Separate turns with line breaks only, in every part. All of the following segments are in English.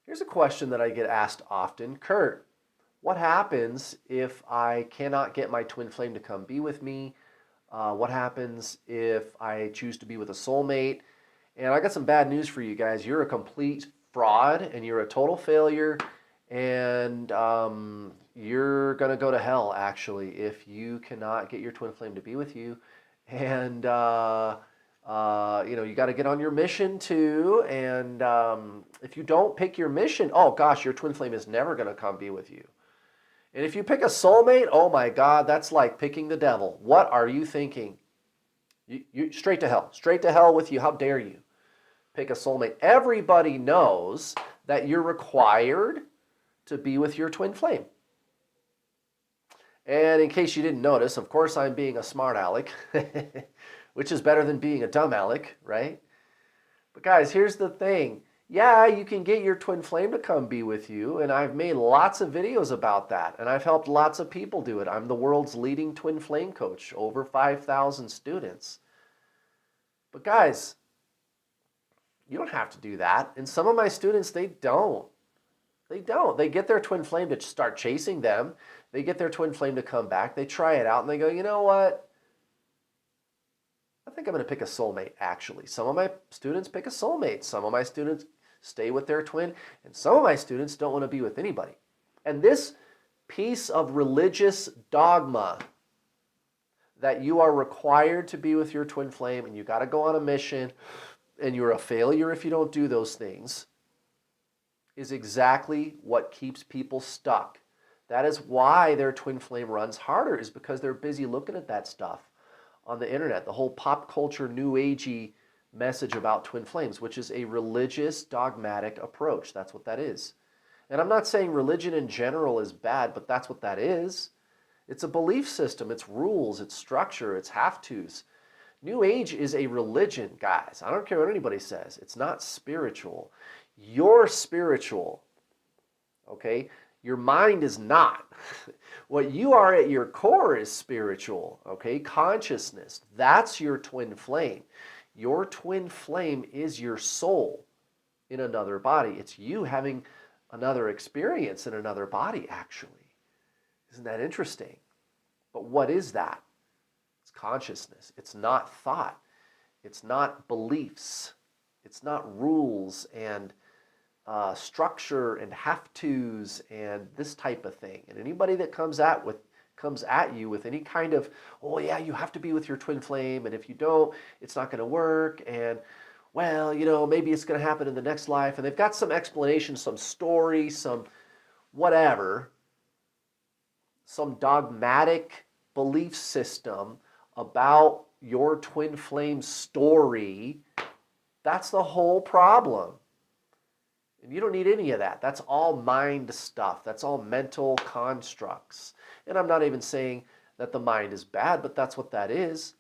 Here's a question that I get asked often. Kurt, what happens if I cannot get my twin flame to come be with me? What happens if I choose to be with a soulmate? And I got some bad news for you guys. You're a complete fraud and you're a total failure. And you're going to go to hell, actually, if you cannot get your twin flame to be with you. And, you got to get on your mission too. And if you don't pick your mission, oh gosh, your twin flame is never going to come be with you. And if you pick a soulmate, oh my God, that's like picking the devil. What are you thinking? You straight to hell with you. How dare you pick a soulmate? Everybody knows that you're required to be with your twin flame. And in case you didn't notice, of course I'm being a smart aleck, which is better than being a dumb aleck, right? But guys, here's the thing. Yeah, you can get your twin flame to come be with you, and I've made lots of videos about that, and I've helped lots of people do it. I'm the world's leading twin flame coach, over 5,000 students. But guys, you don't have to do that. And some of my students, they don't. They don't. They get their twin flame to start chasing them. They get their twin flame to come back. They try it out and they go, you know what? I think I'm going to pick a soulmate, actually. Some of my students pick a soulmate. Some of my students stay with their twin. And some of my students don't want to be with anybody. And this piece of religious dogma that you are required to be with your twin flame and you got to go on a mission and you're a failure if you don't do those things is exactly what keeps people stuck. That is why their twin flame runs harder, is because they're busy looking at that stuff on the internet. The whole pop culture, new agey message about twin flames, which is a religious, dogmatic approach. That's what that is. And I'm not saying religion in general is bad, but that's what that is. It's a belief system, it's rules, it's structure, it's have-tos. New Age is a religion, guys. I don't care what anybody says. It's not spiritual. You're spiritual, okay? Your mind is not. What you are at your core is spiritual, okay? Consciousness. That's your twin flame. Your twin flame is your soul in another body. It's you having another experience in another body, actually. Isn't that interesting? But what is that? It's consciousness. It's not thought. It's not beliefs. It's not rules and structure and have-tos and this type of thing. And anybody that comes at you with any kind of, oh yeah, you have to be with your twin flame, and if you don't, it's not going to work, and well, maybe it's going to happen in the next life, and they've got some explanation, some story, some whatever, some dogmatic belief system about your twin flame story. That's the whole problem. And you don't need any of that. That's all mind stuff. That's all mental constructs. And I'm not even saying that the mind is bad, but that's what that is.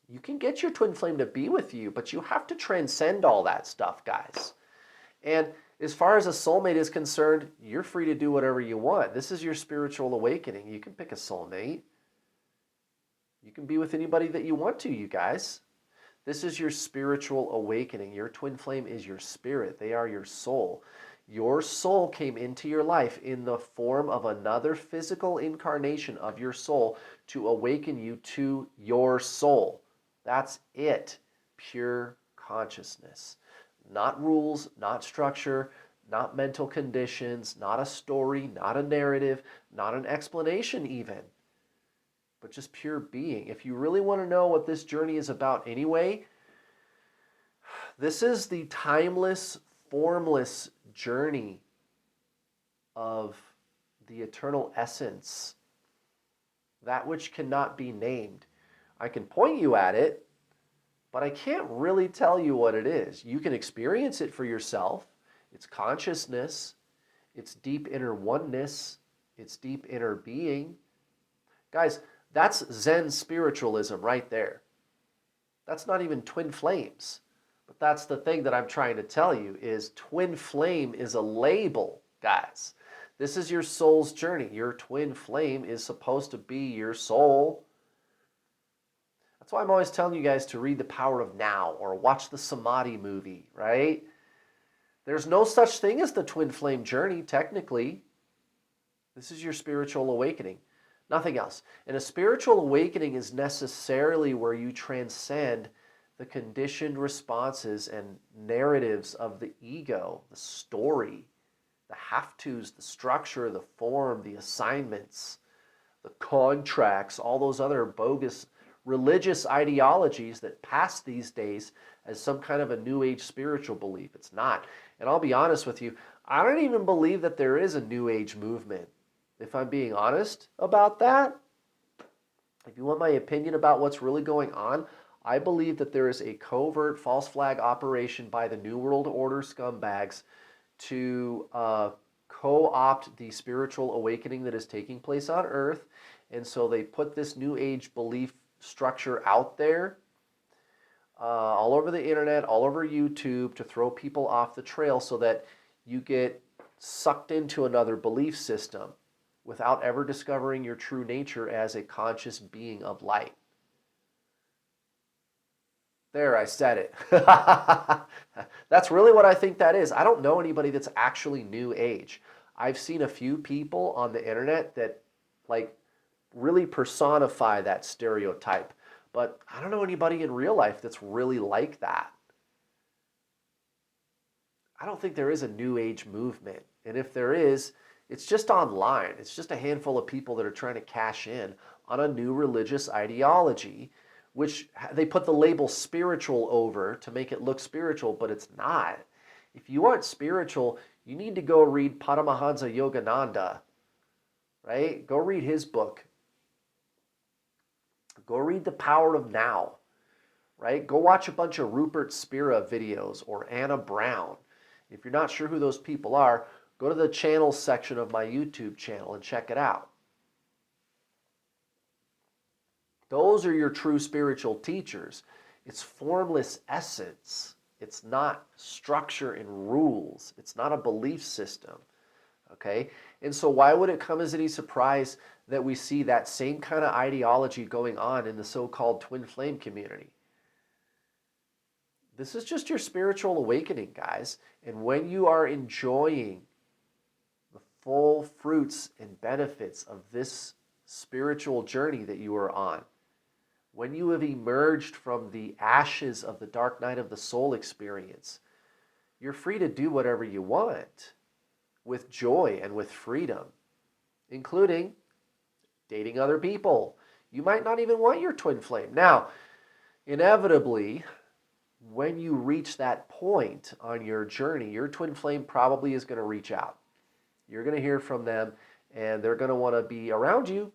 You can get your twin flame to be with you, but you have to transcend all that stuff, guys. And as far as a soulmate is concerned, you're free to do whatever you want. This is your spiritual awakening. You can pick a soulmate. You can be with anybody that you want to, you guys. This is your spiritual awakening. Your twin flame is your spirit. They are your soul. Your soul came into your life in the form of another physical incarnation of your soul to awaken you to your soul. That's it. Pure consciousness. Not rules, not structure, not mental conditions, not a story, not a narrative, not an explanation even, but just pure being. If you really want to know what this journey is about anyway, this is the timeless, formless journey of the eternal essence, that which cannot be named. I can point you at it, but I can't really tell you what it is. You can experience it for yourself. It's consciousness, it's deep inner oneness, it's deep inner being. Guys, that's Zen spiritualism right there. That's not even twin flames. But that's the thing that I'm trying to tell you is twin flame is a label, guys. This is your soul's journey. Your twin flame is supposed to be your soul. That's why I'm always telling you guys to read The Power of Now or watch the Samadhi movie, right? There's no such thing as the twin flame journey, technically. This is your spiritual awakening, nothing else. And a spiritual awakening is necessarily where you transcend the conditioned responses and narratives of the ego, the story, the have-tos, the structure, the form, the assignments, the contracts, all those other bogus religious ideologies that pass these days as some kind of a new age spiritual belief. It's not. And I'll be honest with you, I don't even believe that there is a new age movement. If I'm being honest about that, if you want my opinion about what's really going on, I believe that there is a covert false flag operation by the New World Order scumbags to co-opt the spiritual awakening that is taking place on Earth. And so they put this new age belief structure out there all over the internet, all over YouTube, to throw people off the trail so that you get sucked into another belief system without ever discovering your true nature as a conscious being of light. There, I said it. That's really what I think that is. I don't know anybody that's actually new age. I've seen a few people on the internet that like really personify that stereotype, but I don't know anybody in real life that's really like that. I don't think there is a new age movement. And if there is, it's just online. It's just a handful of people that are trying to cash in on a new religious ideology, which they put the label spiritual over to make it look spiritual, but it's not. If you aren't spiritual, you need to go read Paramahansa Yogananda, right? Go read his book. Go read The Power of Now, right? Go watch a bunch of Rupert Spira videos or Anna Brown. If you're not sure who those people are, go to the channels section of my YouTube channel and check it out. Those are your true spiritual teachers. It's formless essence. It's not structure and rules. It's not a belief system. Okay? And so why would it come as any surprise that we see that same kind of ideology going on in the so-called twin flame community? This is just your spiritual awakening, guys. And when you are enjoying the full fruits and benefits of this spiritual journey that you are on, when you have emerged from the ashes of the dark night of the soul experience, you're free to do whatever you want with joy and with freedom, including dating other people. You might not even want your twin flame. Now, inevitably, when you reach that point on your journey, your twin flame probably is going to reach out. You're going to hear from them, and they're going to want to be around you.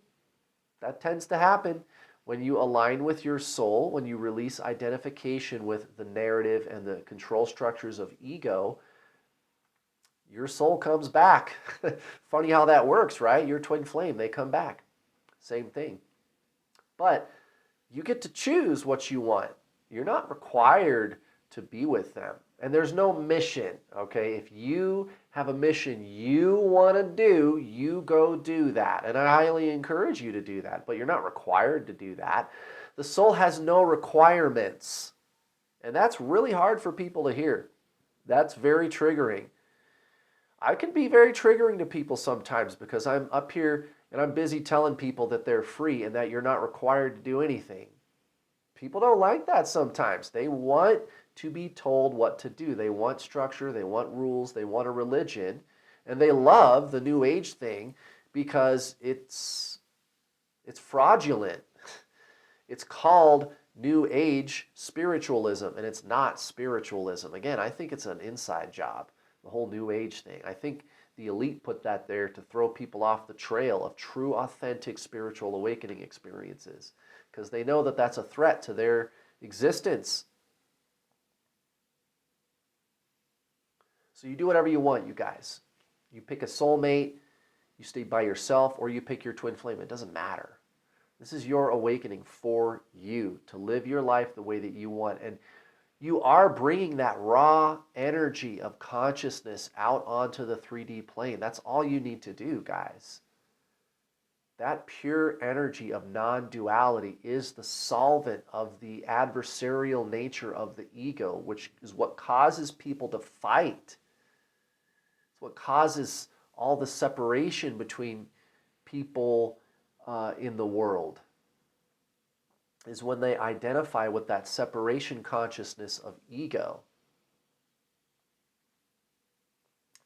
That tends to happen. When you align with your soul, when you release identification with the narrative and the control structures of ego, your soul comes back. Funny how that works, right? Your twin flame, they come back. Same thing. But you get to choose what you want. You're not required to be with them. And there's no mission, okay? If you have a mission you want to do, you go do that. And I highly encourage you to do that, but you're not required to do that. The soul has no requirements. And that's really hard for people to hear. That's very triggering. I can be very triggering to people sometimes because I'm up here and I'm busy telling people that they're free and that you're not required to do anything. People don't like that sometimes. They want to be told what to do. They want structure, they want rules, they want a religion, and they love the New Age thing because it's fraudulent. It's called New Age spiritualism, and it's not spiritualism. Again, I think it's an inside job, the whole New Age thing. I think the elite put that there to throw people off the trail of true, authentic spiritual awakening experiences because they know that that's a threat to their existence. So you do whatever you want, you guys. You pick a soulmate, you stay by yourself, or you pick your twin flame. It doesn't matter. This is your awakening for you to live your life the way that you want. And you are bringing that raw energy of consciousness out onto the 3D plane. That's all you need to do, guys. That pure energy of non-duality is the solvent of the adversarial nature of the ego, which is what causes people to fight. It's what causes all the separation between people in the world, is when they identify with that separation consciousness of ego.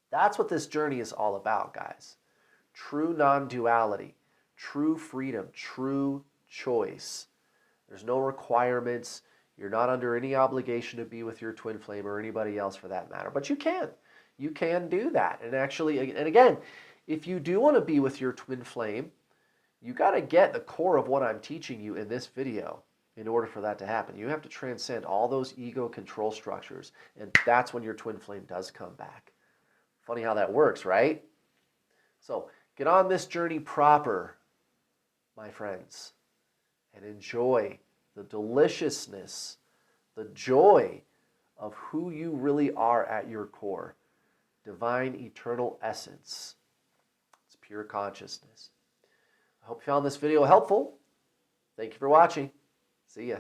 That's what this journey is all about, guys. True non-duality, true freedom, true choice. There's no requirements. You're not under any obligation to be with your twin flame or anybody else for that matter. But you can. You can do that. And actually, and again, if you do want to be with your twin flame, you got to get the core of what I'm teaching you in this video in order for that to happen. You have to transcend all those ego control structures. And that's when your twin flame does come back. Funny how that works, right? So get on this journey proper, my friends, and enjoy the deliciousness, the joy of who you really are at your core. Divine eternal essence. It's pure consciousness. I hope you found this video helpful. Thank you for watching. See ya.